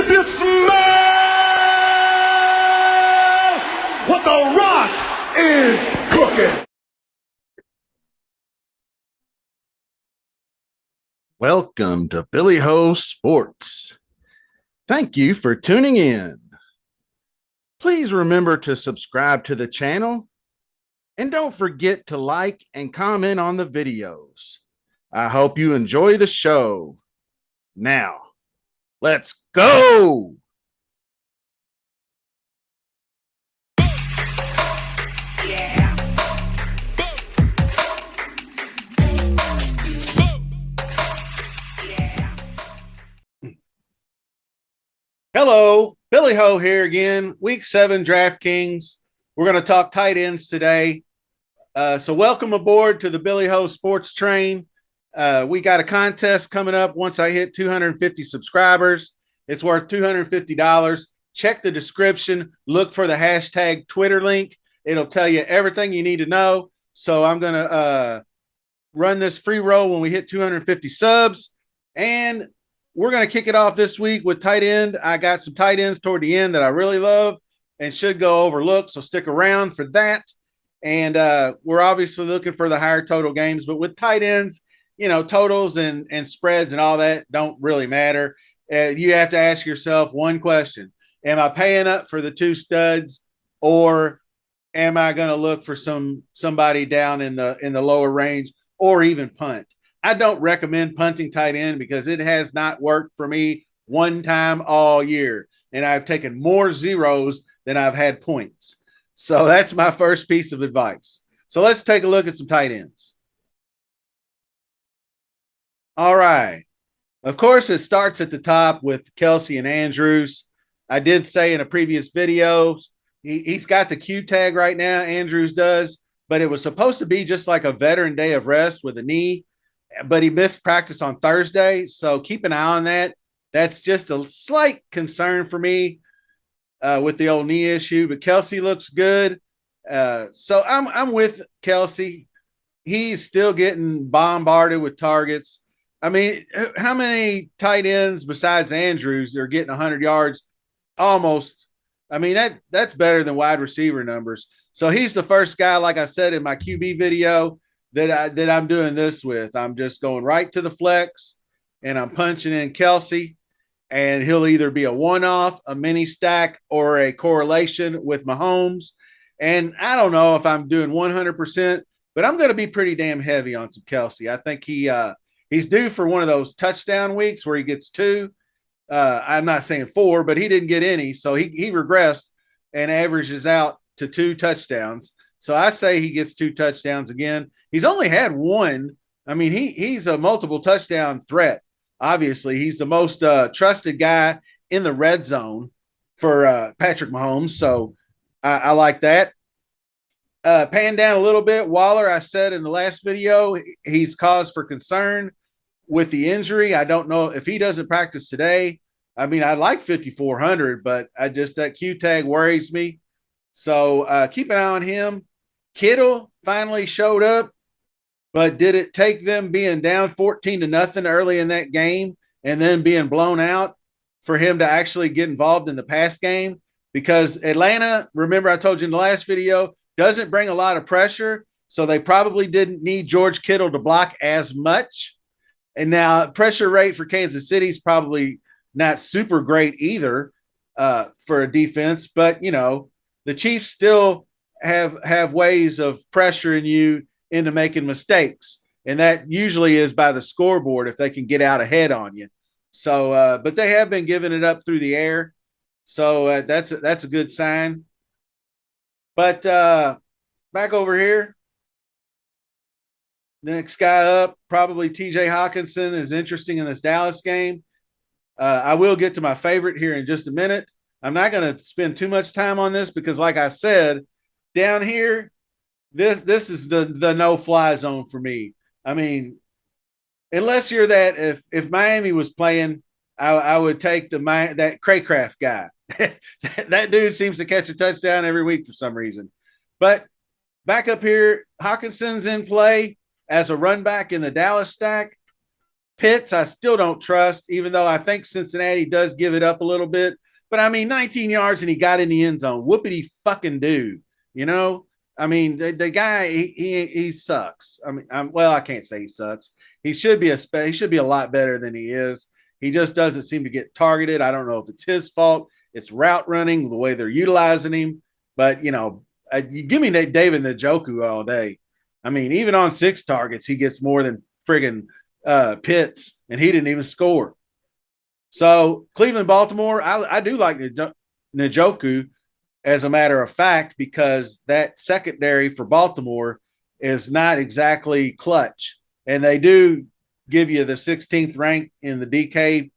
If you smell what the Rock is cooking. Welcome to Billy Ho Sports. Thank you for tuning in. Please remember to subscribe to the channel and don't forget to like and comment on the videos. I hope you enjoy the show. Now, let's go. Hello, Billy Ho here again. Week 7 DraftKings. We're going to talk tight ends today. So welcome aboard to the Billy Ho Sports Train. We got a contest coming up once I hit 250 subscribers. It's worth $250. Check the description. Look for the hashtag Twitter link. It'll tell you everything you need to know. So I'm going to run this free roll when we hit 250 subs. And we're going to kick it off this week with tight end. I got some tight ends toward the end that I really love and should go overlooked. So stick around for that. And we're obviously looking for the higher total games, but with tight ends, you know, totals and spreads and all that don't really matter. You have to ask yourself one question. Am I paying up for the two studs, or am I going to look for somebody down in the lower range, or even punt? I don't recommend punting tight end because it has not worked for me one time all year. And I've taken more zeros than I've had points. So that's my first piece of advice. So let's take a look at some tight ends. All right. Of course, it starts at the top with Kelce-Andrews. I did say in a previous video, he's got the Q tag right now, Andrews does, but it was supposed to be just like a veteran day of rest with a knee, but he missed practice on Thursday. So keep an eye on that. That's just a slight concern for me with the old knee issue, but Kelce looks good. So I'm with Kelce. He's still getting bombarded with targets. I mean, how many tight ends besides Andrews are getting 100 yards? Almost. I mean, that's better than wide receiver numbers. So he's the first guy, like I said in my QB video, that I'm doing this with. I'm just going right to the flex, and I'm punching in Kelce, and he'll either be a one-off, a mini stack, or a correlation with Mahomes. And I don't know if I'm doing 100%, but I'm going to be pretty damn heavy on some Kelce. I think he's due for one of those touchdown weeks where he gets 2. I'm not saying 4, but he didn't get any, so he regressed and averages out to 2 touchdowns. So I say he gets 2 touchdowns again. He's only had 1. I mean, he's a multiple touchdown threat. Obviously, he's the most trusted guy in the red zone for Patrick Mahomes. So I like that. Pan down a little bit. Waller, I said in the last video, he's cause for concern with the injury. I don't know if he doesn't practice today. I mean, I like 5,400, but that Q tag worries me. So keep an eye on him. Kittle finally showed up, but did it take them being down 14-0 early in that game and then being blown out for him to actually get involved in the pass game? Because Atlanta, remember I told you in the last video, doesn't bring a lot of pressure, so they probably didn't need George Kittle to block as much. And now pressure rate for Kansas City is probably not super great either for a defense, but, you know, the Chiefs still have ways of pressuring you into making mistakes. And that usually is by the scoreboard if they can get out ahead on you. So, but they have been giving it up through the air. So that's a good sign. But back over here, next guy up, probably TJ Hawkinson, is interesting in this Dallas game. I will get to my favorite here in just a minute. I'm not going to spend too much time on this because, like I said, down here, this is the no-fly zone for me. I mean, unless you're that, if Miami was playing, I would take that Craycraft guy. That dude seems to catch a touchdown every week for some reason. But back up here, Hawkinson's in play as a run back in the Dallas stack. Pitts, I still don't trust, even though I think Cincinnati does give it up a little bit. But I mean, 19 yards and he got in the end zone. Whoopity fucking do, you know? I mean, the guy he sucks. I mean, well, I can't say he sucks. He should be a lot better than he is. He just doesn't seem to get targeted. I don't know if it's his fault. It's route running, the way they're utilizing him. But you give me David Njoku all day. I mean, even on 6 targets, he gets more than friggin' Pitts, and he didn't even score. So Cleveland, Baltimore, I do like Njoku as a matter of fact, because that secondary for Baltimore is not exactly clutch. And they do give you the 16th rank in the DK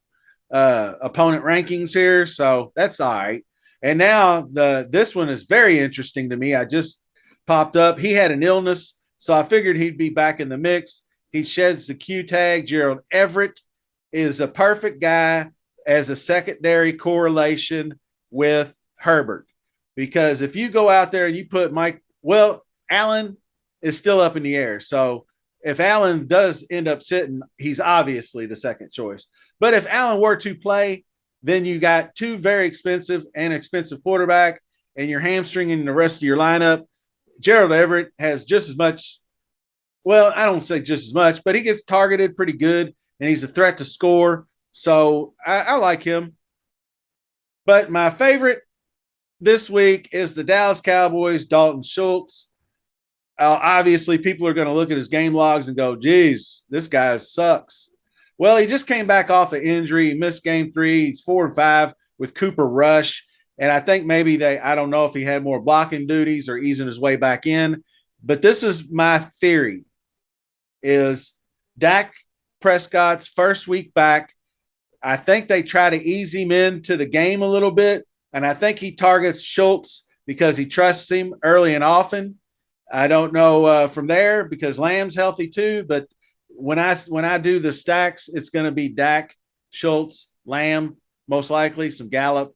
opponent rankings here. So that's all right. And now this one is very interesting to me. I just popped up. He had an illness, so I figured he'd be back in the mix. He sheds the Q tag. Gerald Everett is a perfect guy as a secondary correlation with Herbert. Because if you go out there and you put Allen is still up in the air. So if Allen does end up sitting, he's obviously the second choice. But if Allen were to play, then you got 2 very expensive quarterback, and you're hamstringing the rest of your lineup. Gerald Everett has just as much. Well, I don't say just as much, but he gets targeted pretty good, and he's a threat to score. So I like him. But my favorite this week is the Dallas Cowboys, Dalton Schultz. Obviously, people are going to look at his game logs and go, geez, this guy sucks. Well, he just came back off an injury. He missed game 3. He's 4-5 with Cooper Rush. And I think maybe I don't know if he had more blocking duties or easing his way back in. But this is my theory, is Dak Prescott's first week back. I think they try to ease him into the game a little bit. And I think he targets Schultz because he trusts him early and often. I don't know from there, because Lamb's healthy too. But when I do the stacks, it's going to be Dak, Schultz, Lamb, most likely some Gallup.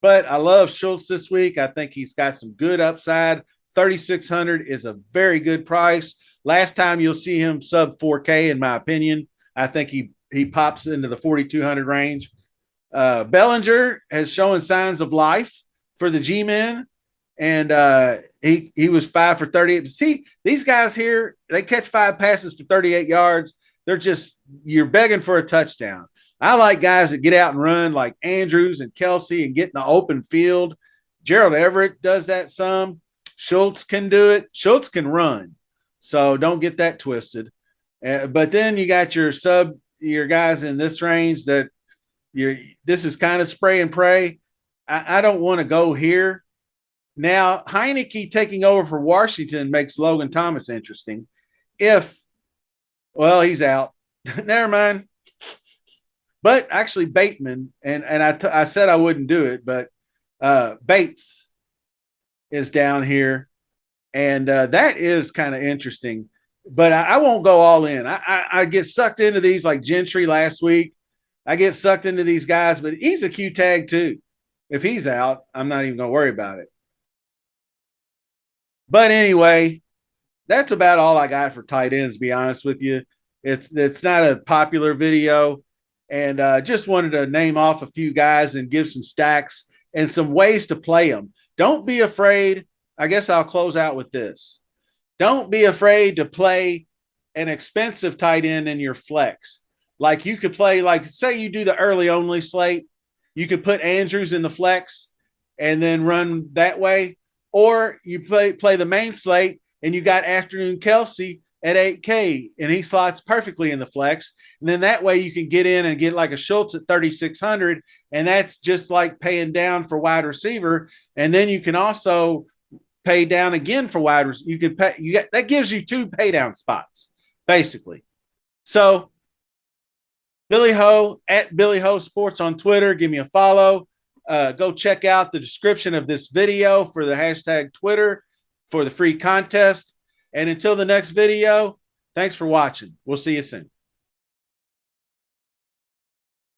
But I love Schultz this week. I think he's got some good upside. 3,600 is a very good price. Last time you'll see him sub 4K, in my opinion. I think he pops into the 4,200 range. Bellinger has shown signs of life for the G-men, and he was 5 for 38. But see, these guys here, they catch 5 passes for 38 yards. You're begging for a touchdown. I like guys that get out and run, like Andrews and Kelce, and get in the open field. Gerald Everett does that some. Schultz can do it. Schultz can run, so don't get that twisted. But then you got your guys in this range that this is kind of spray and pray. I don't want to go here. Now, Heineke taking over for Washington makes Logan Thomas interesting. He's out. Never mind. But actually, Bateman, and I said I wouldn't do it, but Bates is down here, and that is kind of interesting. But I won't go all in. I get sucked into these like Gentry last week. I get sucked into these guys, but he's a Q tag too. If he's out, I'm not even going to worry about it. But anyway, that's about all I got for tight ends, to be honest with you. It's not a popular video, and just wanted to name off a few guys and give some stacks and some ways to play them. Don't be afraid. I guess I'll close out with this. Don't be afraid to play an expensive tight end in your flex. Like you could play, like say you do the early only slate, you could put Andrews in the flex and then run that way. Or you play the main slate and you got afternoon Kelce at 8K and he slots perfectly in the flex. And then that way you can get in and get like a Schultz at 3,600. And that's just like paying down for wide receiver. And then you can also pay down again for wide receiver. You can pay, that gives you 2 pay down spots, basically. So Billy Ho at Billy Ho Sports on Twitter. Give me a follow. Go check out the description of this video for the hashtag Twitter for the free contest. And until the next video, thanks for watching. We'll see you soon.